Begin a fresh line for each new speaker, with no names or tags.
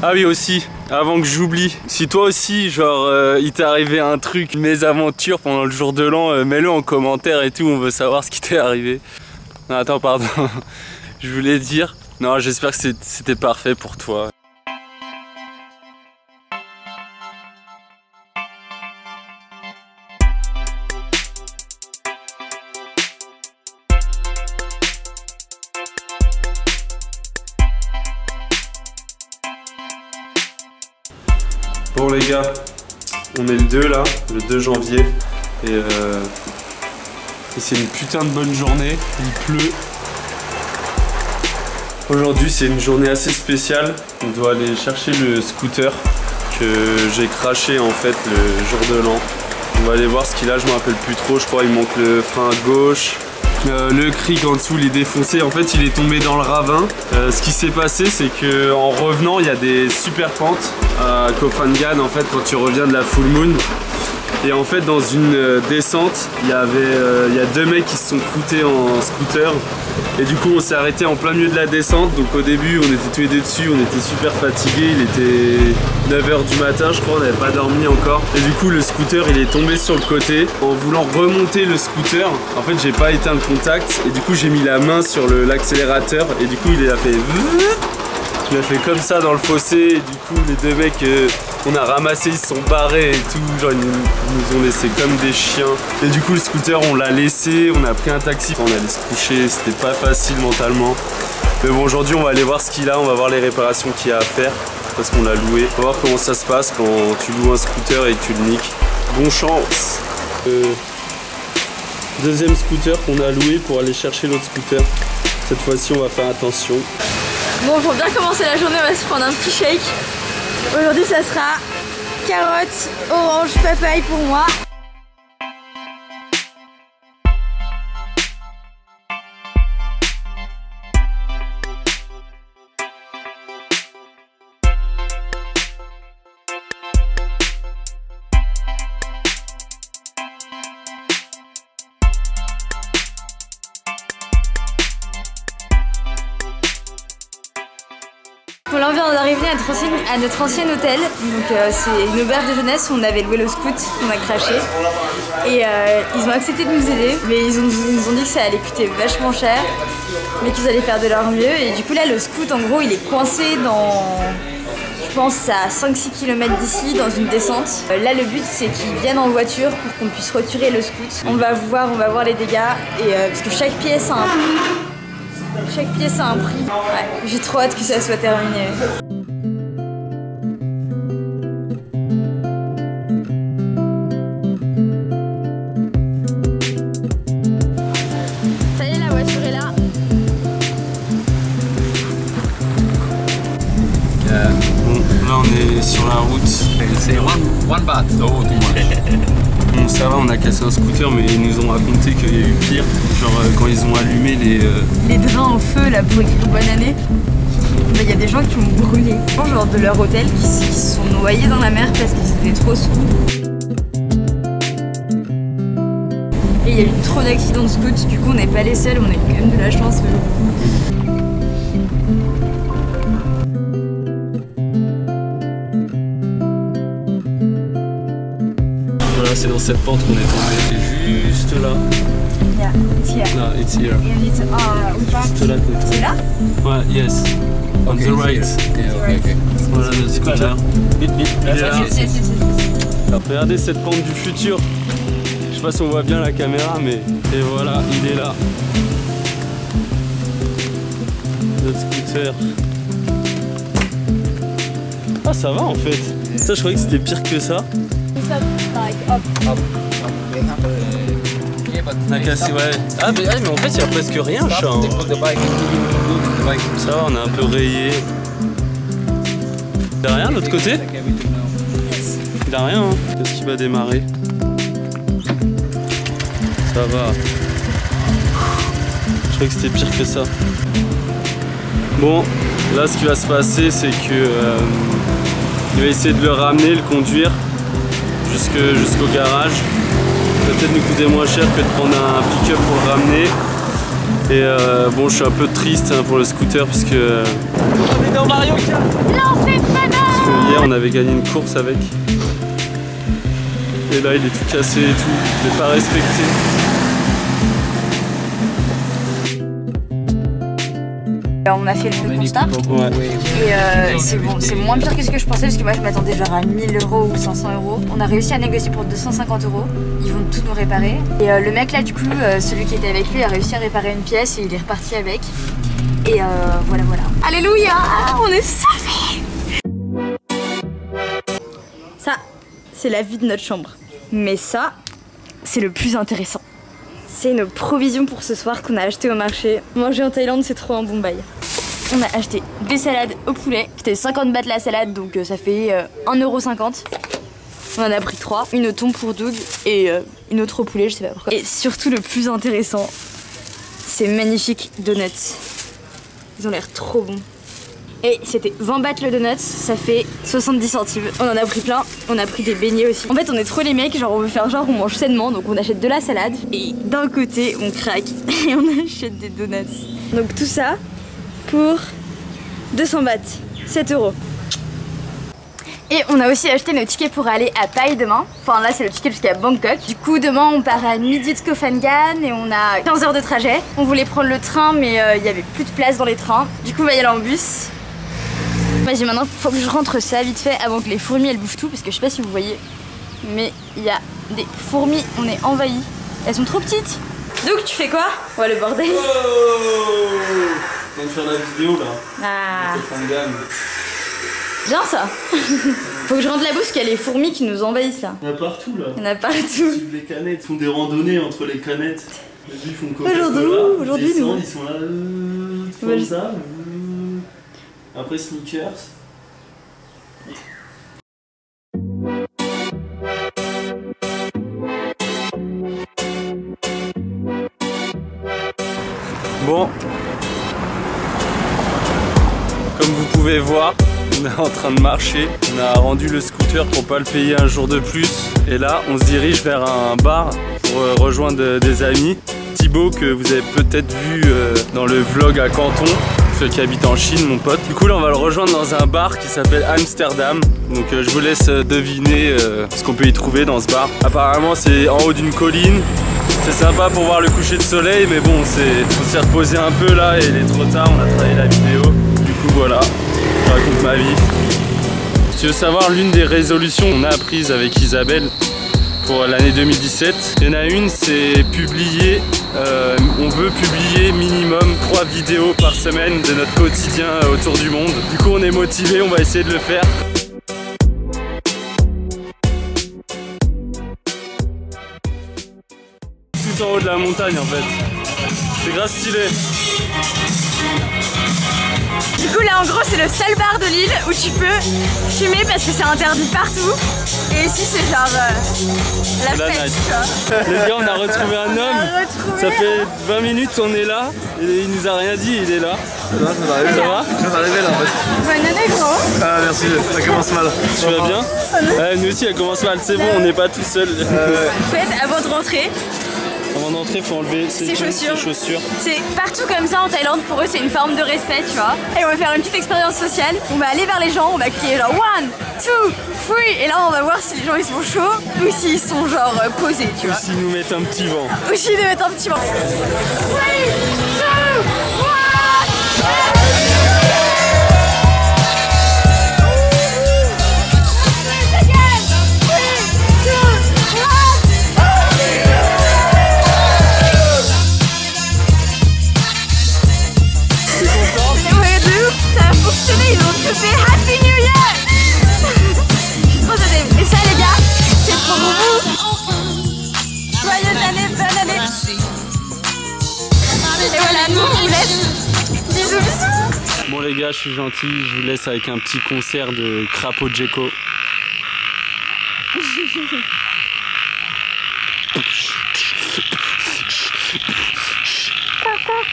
Ah oui aussi, avant que j'oublie, si toi aussi genre il t'est arrivé un truc, une mésaventure pendant le jour de l'an, mets-le en commentaire et tout, on veut savoir ce qui t'est arrivé. Non attends pardon, je voulais dire, non j'espère que c'était parfait pour toi. Bon les gars, on est le 2 là, le 2 janvier et c'est une putain de bonne journée, il pleut. Aujourd'hui c'est une journée assez spéciale, on doit aller chercher le scooter que j'ai craché en fait le jour de l'an. On va aller voir ce qu'il a, je me rappelle plus trop, je crois il manque le frein à gauche. Le cric en dessous il est défoncé, en fait il est tombé dans le ravin. Ce qui s'est passé c'est que en revenant il y a des super pentes à Koh Phangan en fait quand tu reviens de la full moon. Et en fait dans une descente il y a 2 mecs qui se sont croûtés en scooter. Et du coup on s'est arrêté en plein milieu de la descente. Donc au début on était tous les deux dessus, on était super fatigués. Il était 9 h du matin je crois, on n'avait pas dormi encore. Et du coup le scooter il est tombé sur le côté. En voulant remonter le scooter, en fait j'ai pas éteint le contact. Et du coup j'ai mis la main sur l'accélérateur. Et du coup il a fait... Il a fait comme ça dans le fossé. Et du coup les 2 mecs on a ramassé, ils se sont barrés et tout, genre ils nous ont laissé comme des chiens. Et du coup le scooter on l'a laissé, on a pris un taxi, on allait se coucher, c'était pas facile mentalement. Mais bon aujourd'hui on va aller voir ce qu'il a, on va voir les réparations qu'il y a à faire parce qu'on l'a loué. On va voir comment ça se passe quand tu loues un scooter et que tu le niques. Bon chance. Deuxième scooter qu'on a loué pour aller chercher l'autre scooter. Cette fois-ci on va faire attention.
Bon, pour bien commencer la journée, on va se prendre un petit shake. Aujourd'hui, ça sera carotte, orange, papaye pour moi. Bon, là on vient d'arriver à notre ancien hôtel, donc c'est une auberge de jeunesse où on avait loué le scoot qu'on a craché et ils ont accepté de nous aider, mais ils nous ont dit que ça allait coûter vachement cher mais qu'ils allaient faire de leur mieux. Et du coup là le scoot en gros il est coincé dans, je pense à 5-6 km d'ici dans une descente. Là le but c'est qu'ils viennent en voiture pour qu'on puisse retirer le scoot. On va voir les dégâts et parce que chaque pièce a un prix. Chaque pièce a un prix. Ouais, j'ai trop hâte que ça soit terminé. Ça y est, la voiture est là.
Bon, là on est sur la route.
C'est one baht. Oh,
Bon, ça va, on a cassé un scooter, mais ils nous ont raconté qu'il y a eu pire. Genre quand ils ont allumé
les drains au feu là pour écrire bonne année. Il y a des gens qui ont brûlé, genre de leur hôtel, qui se sont noyés dans la mer parce qu'ils étaient trop sous. Et il y a eu trop d'accidents de scouts, du coup on n'est pas les seuls, on a eu quand même de la chance.
Voilà, c'est dans cette pente qu'on est tombé, c'est juste là.
Yeah, it's here.
No, it's here.
And it's
Juste là.
c'est là?
Ouais, yes. On the right.
Okay.
Voilà le scooter. Il est là.
Si.
Regardez cette pente du futur. Je sais pas si on voit bien la caméra, mais et voilà, il est là. Notre scooter. Ah ça va en fait. Ça je croyais que c'était pire que ça. On a cassé, ouais. Ah mais en fait il n'y a presque rien, chat. Ça va, on a un peu rayé. Il n'y a rien de l'autre côté? Il n'y a rien, hein. Qu'est-ce qui va démarrer? Ça va. Je croyais que c'était pire que ça. Bon, là ce qui va se passer c'est que il va essayer de le ramener, le conduire jusqu'au garage. Ça va peut-être nous coûter moins cher que de prendre un pick-up pour le ramener. Et bon, je suis un peu triste hein, pour le scooter parce que... On est dans Mario Kart.
Lancez de banane.
hier on avait gagné une course avec. Et là il est tout cassé et tout, il n'est pas respecté.
On a fait le constat et c'est moins pire que ce que je pensais parce que moi je m'attendais genre à 1000 € ou 500 €. On a réussi à négocier pour 250 €. Ils vont tout nous réparer. Et le mec là du coup, celui qui était avec lui a réussi à réparer une pièce et il est reparti avec. Et voilà. Alléluia, on est sauvés. Ça, c'est la vie de notre chambre. Mais ça, c'est le plus intéressant. C'est nos provisions pour ce soir qu'on a acheté au marché. Manger en Thaïlande, c'est trop un bon bail. On a acheté des salades au poulet. C'était 50 bahts la salade, donc ça fait 1,50 €. On en a pris 3. Une au thon pour Doug et une autre au poulet, je sais pas pourquoi. Et surtout le plus intéressant, ces magnifiques donuts. Ils ont l'air trop bons. Et c'était 20 bahts le donut, ça fait 70 centimes. On en a pris plein, on a pris des beignets aussi. En fait on est trop les mecs, genre on veut faire genre on mange sainement, donc on achète de la salade. Et d'un côté on craque et on achète des donuts. Donc tout ça pour 200 bahts, 7 €. Et on a aussi acheté nos tickets pour aller à Pai demain. Enfin là c'est le ticket jusqu'à Bangkok. Du coup demain on part à midi de Koh Phangan et on a 15 heures de trajet. On voulait prendre le train mais il y avait plus de place dans les trains. Du coup on va y aller en bus. Vas-y maintenant faut que je rentre ça vite fait avant que les fourmis elles bouffent tout parce que je sais pas si vous voyez mais il y a des fourmis, on est envahis. Elles sont trop petites. Donc tu fais quoi? Ouais le bordel.
Oh, on va faire la vidéo là.
Ah.
Phangan.
Bien ça. Faut que je rentre la bouche parce qu'il y a les fourmis qui nous envahissent là.
Il y en a partout là.
Il y en a partout.
Les canettes font des randonnées entre les canettes. Ils font
Aujourd'hui nous.
Ils sont là. Comme ça. Après sneakers. Bon, comme vous pouvez voir, on est en train de marcher. On a rendu le scooter pour pas le payer un jour de plus. Et là, on se dirige vers un bar pour rejoindre des amis. Thibaut, que vous avez peut-être vu dans le vlog à Canton, celui qui habite en Chine, mon pote. Du coup là on va le rejoindre dans un bar qui s'appelle Amsterdam. Donc je vous laisse deviner ce qu'on peut y trouver dans ce bar. Apparemment c'est en haut d'une colline. C'est sympa pour voir le coucher de soleil, mais bon, on s'est reposé un peu là et il est trop tard, on a travaillé la vidéo. Du coup voilà, je raconte ma vie. Si tu veux savoir l'une des résolutions qu'on a prises avec Isabelle pour l'année 2017, il y en a une, c'est publier, on veut publier minimum 3 vidéos par semaine de notre quotidien autour du monde. Du coup on est motivé, on va essayer de le faire. Tout en haut de la montagne en fait, c'est grave stylé.
Du coup là en gros c'est le seul bar de l'île où tu peux fumer parce que c'est interdit partout. Et ici c'est genre la fête, tu vois.
Les gars on a retrouvé un homme, ça fait 20 minutes qu'on est là et il nous a rien dit, il est là.
Ça va, ça va. Je viens d'arriver là en fait.
Bonne année gros.
Ah merci, ça commence mal.
Tu vas bien? Nous aussi elle commence mal, c'est bon, on n'est pas tout seul.
En fait avant de rentrer,
avant d'entrer, faut enlever ses chaussures.
C'est partout comme ça en Thaïlande, pour eux c'est une forme de respect, tu vois. Et on va faire une petite expérience sociale. On va aller vers les gens, on va crier genre 1, 2, 3. Et là on va voir si les gens ils sont chauds ou s'ils sont genre posés, tu vois.
Ou s'ils nous mettent un petit vent.
Ou s'ils nous mettent un petit vent. 3, 2, 1. Ils ont tous fait Happy New Year. Je suis trop énervée. Et ça les gars, c'est pour vous. Joyeuse année, bonne année. Et voilà, nous on vous laisse. Bisous, bisous.
Bon les gars, je suis gentil, je vous laisse avec un petit concert de Crapaud Djeko.